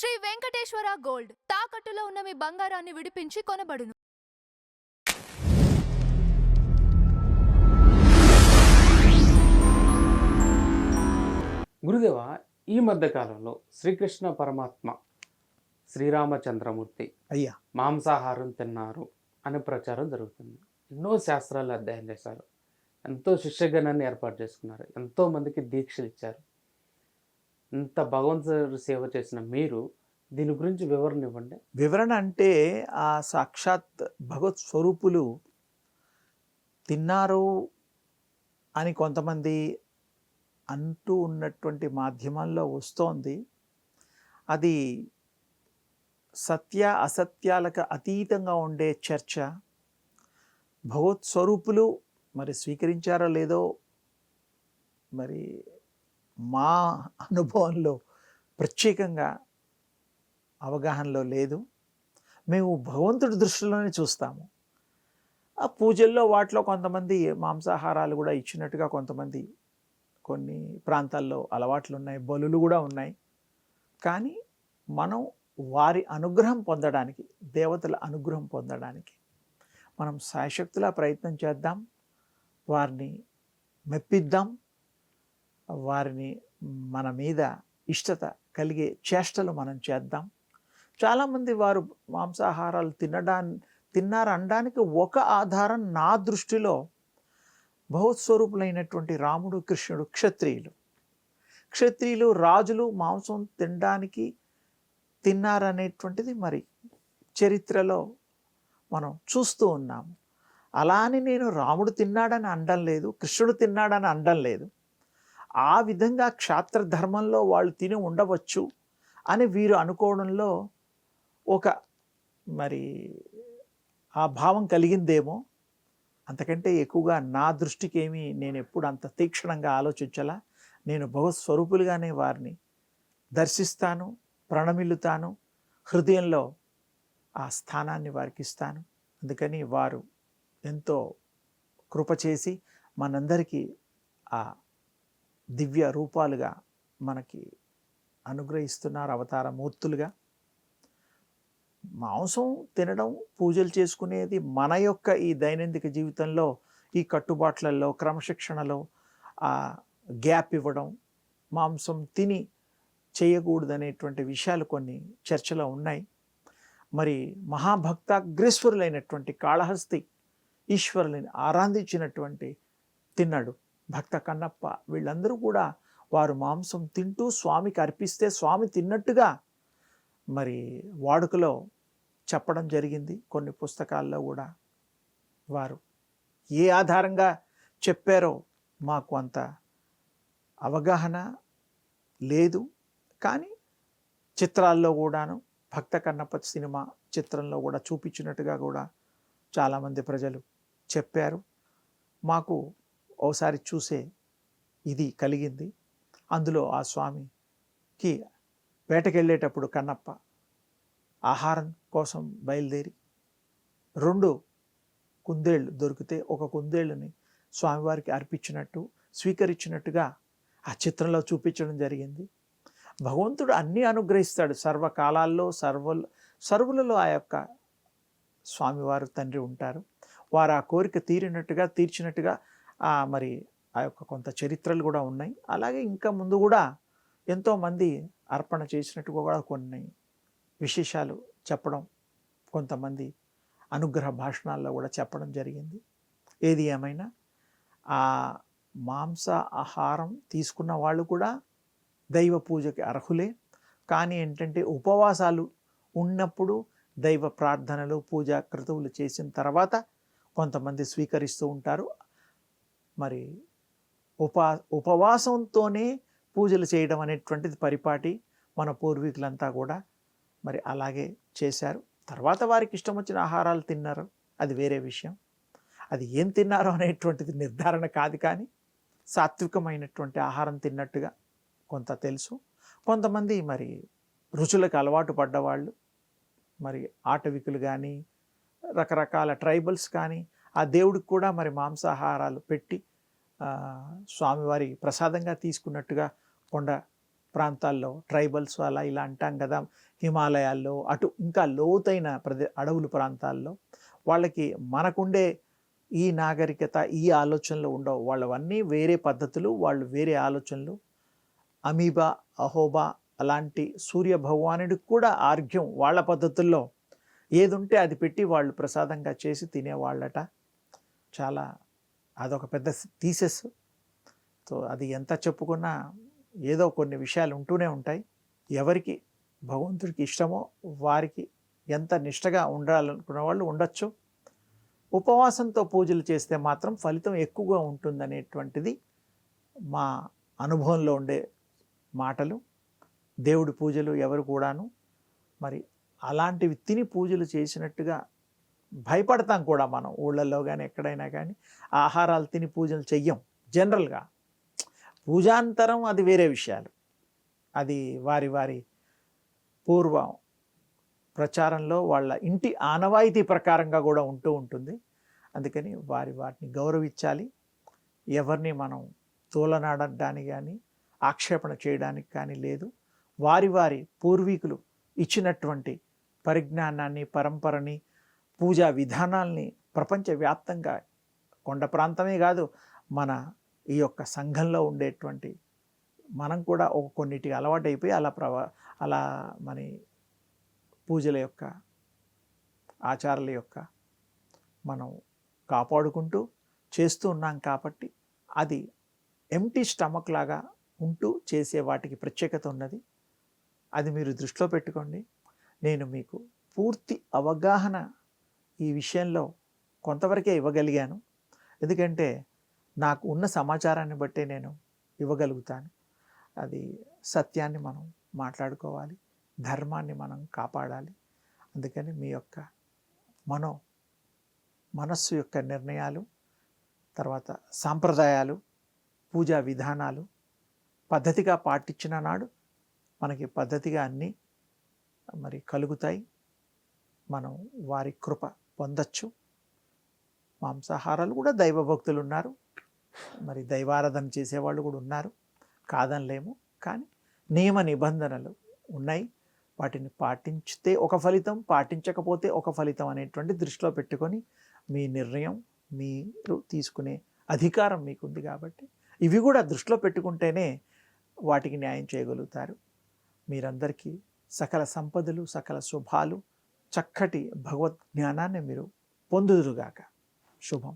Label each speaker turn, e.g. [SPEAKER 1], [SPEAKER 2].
[SPEAKER 1] Shri Venkateswara gold తాకట్టులో ఉన్న మీ బంగారాన్ని విడిపించి కొనబడును.
[SPEAKER 2] గురుదేవ, ఈ మధ్య కాలంలో శ్రీకృష్ణ పరమాత్మ శ్రీరామచంద్రమూర్తి
[SPEAKER 3] అయ్యా
[SPEAKER 2] మాంసాహారం తిన్నారు అనే ప్రచారం జరుగుతుంది. ఎన్నో శాస్త్రాలు అధ్యయనం చేశారు, ఎంతో శిష్యగణాన్ని ఏర్పాటు చేసుకున్నారు, ఎంతో మందికి దీక్షలు ఇచ్చారు. ఇంత భగవంతుడు సేవ చేసిన మీరు దీని గురించి వివరణ ఇవ్వండి.
[SPEAKER 3] వివరణ అంటే ఆ సాక్షాత్ భగవత్ స్వరూపులు తిన్నారు అని కొంతమంది అంటూ ఉన్నటువంటి మాధ్యమాల్లో వస్తోంది. అది సత్య అసత్యాలకు అతీతంగా ఉండే చర్చ. భగవత్ స్వరూపులు మరి స్వీకరించారో లేదో మరి మా అనుభవంలో ప్రత్యేకంగా అవగాహనలో లేదు. మేము భగవంతుడి దృష్టిలోనే చూస్తాము. ఆ పూజల్లో వాటిలో కొంతమంది మాంసాహారాలు కూడా ఇచ్చినట్టుగా కొంతమంది కొన్ని ప్రాంతాల్లో అలవాట్లు ఉన్నాయి, బలులు కూడా ఉన్నాయి. కానీ మనం వారి అనుగ్రహం పొందడానికి, దేవతల అనుగ్రహం పొందడానికి మనం శాయశక్తులా ప్రయత్నం చేద్దాం, వారిని మెప్పిద్దాం, వారిని మన మీద ఇష్టత కలిగే చేష్టలు మనం చేద్దాం. చాలామంది వారు మాంసాహారాలు తిన్నారనడానికి ఒక ఆధారం నా దృష్టిలో భగవత్స్వరూపులైనటువంటి రాముడు, కృష్ణుడు క్షత్రియులు రాజులు మాంసం తినడానికి తిన్నారనేటువంటిది మరి చరిత్రలో మనం చూస్తూ ఉన్నాము. అలా అని నేను రాముడు తిన్నాడని అనడం లేదు, కృష్ణుడు తిన్నాడని అనడం లేదు. ఆ విధంగా క్షాత్ర ధర్మంలో వాళ్ళు తిని ఉండవచ్చు అని వీరు అనుకోవడంలో ఒక మరి ఆ భావం కలిగిందేమో. అంతకంటే ఎక్కువగా నా దృష్టికి ఏమీ నేను ఎప్పుడు అంత తీక్షణంగా ఆలోచించాలా. నేను భగవత్ స్వరూపులుగానే వారిని దర్శిస్తాను, ప్రణమిల్లుతాను, హృదయంలో ఆ స్థానాన్ని వారికి ఇస్తాను. అందుకని వారు ఎంతో కృప చేసి మనందరికీ ఆ దివ్య రూపాలుగా మనకి అనుగ్రహిస్తున్నారు, అవతార మూర్తులుగా. మాంసం తినడం, పూజలు చేసుకునేది మన యొక్క ఈ దైనందిక జీవితంలో, ఈ కట్టుబాట్లలో, క్రమశిక్షణలో ఆ గ్యాప్ ఇవ్వడం, మాంసం తిని చేయకూడదనేటువంటి విషయాలు కొన్ని చర్చలో ఉన్నాయి. మరి మహాభక్తాగ్రేశ్వరులైనటువంటి కాళహస్తి ఈశ్వరుని ఆరాధించినటువంటి తిన్నాడు భక్త కన్నప్ప, వీళ్ళందరూ కూడా వారు మాంసం తింటూ స్వామికి అర్పిస్తే స్వామి తిన్నట్టుగా మరి వాడుకలో చెప్పడం జరిగింది. కొన్ని పుస్తకాల్లో కూడా వారు ఏ ఆధారంగా చెప్పారో మాకు అంత అవగాహన లేదు. కానీ చిత్రాల్లో కూడాను భక్త కన్నప్ప సినిమా చిత్రంలో కూడా చూపించినట్టుగా కూడా చాలామంది ప్రజలు చెప్పారు. మాకు ఓసారి చూసే ఇది కలిగింది. అందులో ఆ స్వామికి వేటకెళ్ళేటప్పుడు కన్నప్ప ఆహారం కోసం బయలుదేరి 2 కుందేళ్ళు దొరికితే ఒక కుందేళ్ళని స్వామివారికి అర్పించినట్టు, స్వీకరించినట్టుగా ఆ చిత్రంలో చూపించడం జరిగింది. భగవంతుడు అన్నీ అనుగ్రహిస్తాడు సర్వకాలాల్లో, సర్వులలో ఆ యొక్క స్వామివారు తండ్రి ఉంటారు. వారు ఆ కోరిక తీర్చినట్టుగా మరి ఆ యొక్క కొంత చరిత్రలు కూడా ఉన్నాయి. అలాగే ఇంకా ముందు కూడా ఎంతోమంది అర్పణ చేసినట్టుగా కూడా కొన్ని విశేషాలు చెప్పడం, కొంతమంది అనుగ్రహ భాషణాల్లో కూడా చెప్పడం జరిగింది. ఏది ఏమైనా ఆ మాంస ఆహారం తీసుకున్న వాళ్ళు కూడా దైవ పూజకి అర్హులే. కానీ ఏంటంటే ఉపవాసాలు ఉన్నప్పుడు దైవ ప్రార్థనలు, పూజా క్రతువులు చేసిన తర్వాత కొంతమంది స్వీకరిస్తూ ఉంటారు. మరి ఉపవాసంతోనే పూజలు చేయడం అనేటువంటిది పరిపాటి. మన పూర్వీకులంతా కూడా మరి అలాగే చేశారు. తర్వాత వారికి ఇష్టం వచ్చిన ఆహారాలు తిన్నారు, అది వేరే విషయం. అది ఏం తిన్నారో అనేటువంటిది నిర్ధారణ కాదు. కానీ సాత్వికమైనటువంటి ఆహారం తిన్నట్టుగా కొంత తెలుసు. కొంతమంది మరి రుచులకు అలవాటు పడ్డవాళ్ళు, మరి ఆటవికులు కానీ రకరకాల ట్రైబల్స్ కానీ ఆ దేవుడికి కూడా మరి మాంసాహారాలు పెట్టి స్వామివారి ప్రసాదంగా తీసుకున్నట్టుగా కొండ ప్రాంతాల్లో ట్రైబల్స్ అలా ఇలా అంటాం కదా, హిమాలయాల్లో అటు ఇంకా లోతైన అడవులు ప్రాంతాల్లో వాళ్ళకి మనకుండే ఈ నాగరికత ఈ ఆలోచనలు ఉండవు. వాళ్ళవన్నీ వేరే పద్ధతులు, వాళ్ళు వేరే ఆలోచనలు. అమీబా, అహోబా అలాంటి సూర్య భగవానుడికి కూడా ఆర్ఘ్యం వాళ్ళ పద్ధతుల్లో ఏది ఉంటే అది పెట్టి వాళ్ళు ప్రసాదంగా చేసి తినేవాళ్ళట. చాలా అదొక పెద్ద థీసెస్. సో అది ఎంత చెప్పుకున్నా ఏదో కొన్ని విషయాలు ఉంటూనే ఉంటాయి. ఎవరికి భగవంతుడికి ఇష్టమో వారికి ఎంత నిష్టగా ఉండాలనుకున్న వాళ్ళు ఉండొచ్చు. ఉపవాసంతో పూజలు చేస్తే మాత్రం ఫలితం ఎక్కువగా ఉంటుందనేటువంటిది మా అనుభవంలో ఉండే మాటలు. దేవుడి పూజలు ఎవరు కూడాను మరి అలాంటివి తిని పూజలు చేసినట్టుగా భయపడతాం కూడా మనం. ఊళ్ళల్లో కానీ ఎక్కడైనా కానీ ఆహారాలు తిని పూజలు చెయ్యం జనరల్గా. పూజాంతరం అది వేరే విషయాలు, అది వారి వారి పూర్వ ప్రచారంలో వాళ్ళ ఇంటి ఆనవాయితీ ప్రకారంగా కూడా ఉంటూ ఉంటుంది. అందుకని వాటిని గౌరవించాలి. ఎవరిని మనం తోలనాడడానికి కానీ ఆక్షేపణ చేయడానికి కానీ లేదు. వారి పూర్వీకులు ఇచ్చినటువంటి పరిజ్ఞానాన్ని, పరంపరని, పూజా విధానాల్ని ప్రపంచవ్యాప్తంగా కొండ ప్రాంతమే కాదు మన ఈ యొక్క సంఘంలో ఉండేటువంటి మనం కూడా కొన్నిటికి అలవాటైపోయి అలా మన పూజల యొక్క ఆచారాల యొక్క మనం కాపాడుకుంటూ చేస్తూ ఉన్నాం. కాబట్టి అది ఎంటీ స్టమక్ లాగా ఉంటూ చేసే వాటికి ప్రత్యేకత ఉన్నది. అది మీరు దృష్టిలో పెట్టుకోండి. నేను మీకు పూర్తి అవగాహన ఈ విషయంలో కొంతవరకే ఇవ్వగలిగాను. ఎందుకంటే నాకు ఉన్న సమాచారాన్ని బట్టే నేను ఇవ్వగలుగుతాను. అది సత్యాన్ని మనం మాట్లాడుకోవాలి, ధర్మాన్ని మనం కాపాడాలి. అందుకని మీ యొక్క మనస్సు యొక్క నిర్ణయాలు, తర్వాత సాంప్రదాయాలు, పూజా విధానాలు పద్ధతిగా పాటించిన నాడు మనకి పద్ధతిగా అన్నీ మరి కలుగుతాయి. మనం వారి కృప పొందచ్చు. మాంసాహారాలు కూడా దైవభక్తులు ఉన్నారు, మరి దైవారాధన చేసేవాళ్ళు కూడా ఉన్నారు, కాదనలేము. కానీ నియమ నిబంధనలు ఉన్నాయి. వాటిని పాటించితే ఒక ఫలితం, పాటించకపోతే ఒక ఫలితం అనేటువంటి దృష్టిలో పెట్టుకొని మీ నిర్ణయం మీరు తీసుకునే అధికారం మీకుంది. కాబట్టి ఇవి కూడా దృష్టిలో పెట్టుకుంటేనే వాటికి న్యాయం చేయగలుగుతారు. మీరందరికీ సకల సంపదలు, సకల శుభాలు, చక్కటి భగవద్ జ్ఞానాన్ని మీరు పొందుదురుగాక. శుభం.